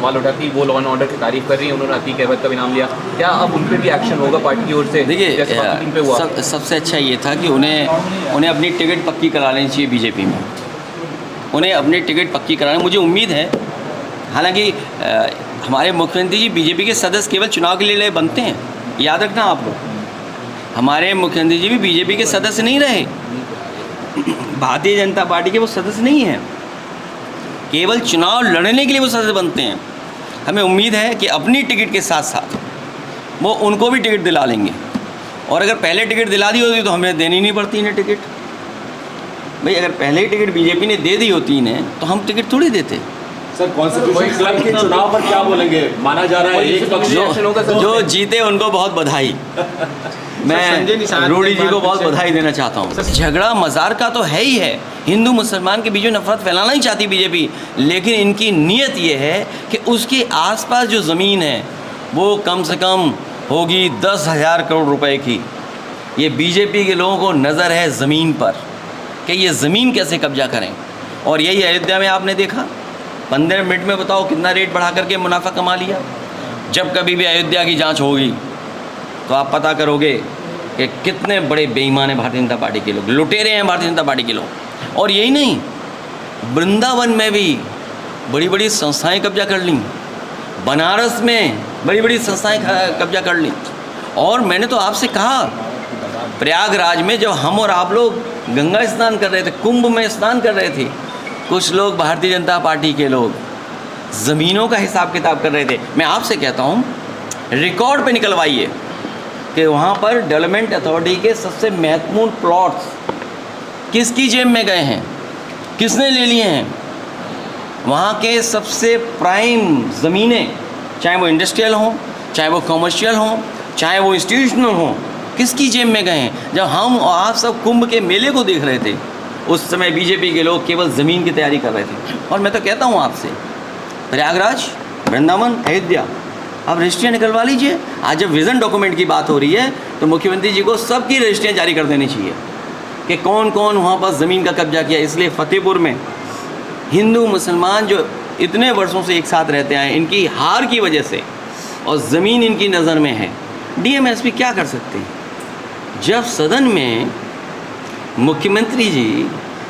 सवाल उठा कि वो लॉ एंड ऑर्डर की तारीफ कर रही है, उन्होंने अतीक अहमद का भी नाम लिया, क्या अब उन पर भी एक्शन होगा पार्टी की ओर से? देखिए पे हुआ सबसे अच्छा ये था कि उन्हें अपनी टिकट पक्की करा लेनी चाहिए बीजेपी में, उन्हें अपनी टिकट पक्की करानी। मुझे उम्मीद है, हालांकि हमारे मुख्यमंत्री जी बीजेपी के सदस्य केवल चुनाव के लिए बनते हैं, याद रखना आप लोग। हमारे मुख्यमंत्री जी भी बीजेपी के सदस्य नहीं रहे, भारतीय जनता पार्टी के वो सदस्य नहीं हैं, केवल चुनाव लड़ने के लिए वो सदस्य बनते हैं। हमें उम्मीद है कि अपनी टिकट के साथ साथ वो उनको भी टिकट दिला लेंगे, और अगर पहले टिकट दिला दी होती तो हमें देनी नहीं पड़ती इन्हें टिकट। भाई अगर पहले ही टिकट बीजेपी ने दे दी होती इन्हें तो हम टिकट थोड़ी देते। सर कॉन्स्टिट्यूशन क्लब के चुनाव पर क्या बोलेंगे? माना जा रहा है एक पक्ष जो जीते उनको बहुत बधाई। मैं रूडी जी को बहुत बधाई देना चाहता हूँ। झगड़ा मज़ार का तो है ही है, हिंदू मुसलमान के बीच में नफरत फैलाना ही चाहती बीजेपी, लेकिन इनकी नीयत ये है कि उसके आसपास जो ज़मीन है वो कम से कम होगी 10,000 करोड़ रुपए की। ये बीजेपी के लोगों को नज़र है ज़मीन पर कि ये ज़मीन कैसे कब्जा करें, और यही अयोध्या में आपने देखा। 15 मिनट में बताओ कितना रेट बढ़ा करके मुनाफा कमा लिया। जब कभी भी अयोध्या की जांच होगी तो आप पता करोगे कि कितने बड़े बेईमान हैं भारतीय जनता पार्टी के लोग, लुटेरे हैं भारतीय जनता पार्टी के लोग। और यही नहीं, वृंदावन में भी बड़ी बड़ी संस्थाएं कब्जा कर लीं, बनारस में बड़ी बड़ी संस्थाएं कब्जा कर लीं। और मैंने तो आपसे कहा, प्रयागराज में जब हम और आप लोग गंगा स्नान कर रहे थे, कुंभ में स्नान कर रहे थे, कुछ लोग भारतीय जनता पार्टी के लोग ज़मीनों का हिसाब किताब कर रहे थे। मैं आपसे कहता हूँ, रिकॉर्ड पे निकलवाइए कि वहाँ पर डेवलपमेंट अथॉरिटी के सबसे महत्वपूर्ण प्लॉट्स किसकी जेब में गए हैं, किसने ले लिए हैं। वहाँ के सबसे प्राइम ज़मीनें, चाहे वो इंडस्ट्रियल हों, चाहे वो कॉमर्शियल हों, चाहे वो इंस्टीट्यूशनल हों, किसकी जेब में गए हैं। जब हम और आप सब कुंभ के मेले को देख रहे थे, उस समय बीजेपी के लोग केवल ज़मीन की तैयारी कर रहे थे। और मैं तो कहता हूँ आपसे, प्रयागराज, वृंदावन, अयोध्या, आप रजिस्ट्रियाँ निकलवा लीजिए। आज जब विज़न डॉक्यूमेंट की बात हो रही है तो मुख्यमंत्री जी को सबकी रजिस्ट्रियाँ जारी कर देनी चाहिए कि कौन कौन वहाँ पर ज़मीन का कब्जा किया। इसलिए फतेहपुर में हिंदू मुसलमान जो इतने वर्षों से एक साथ रहते आए, इनकी हार की वजह से और ज़मीन इनकी नज़र में है, डीएम एसपी क्या कर सकते हैं। जब सदन में मुख्यमंत्री जी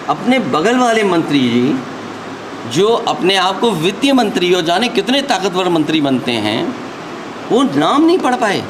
अपने बगल वाले मंत्री जी, जो अपने आप को वित्तीय मंत्री और जाने कितने ताकतवर मंत्री बनते हैं, वो नाम नहीं पढ़ पाए।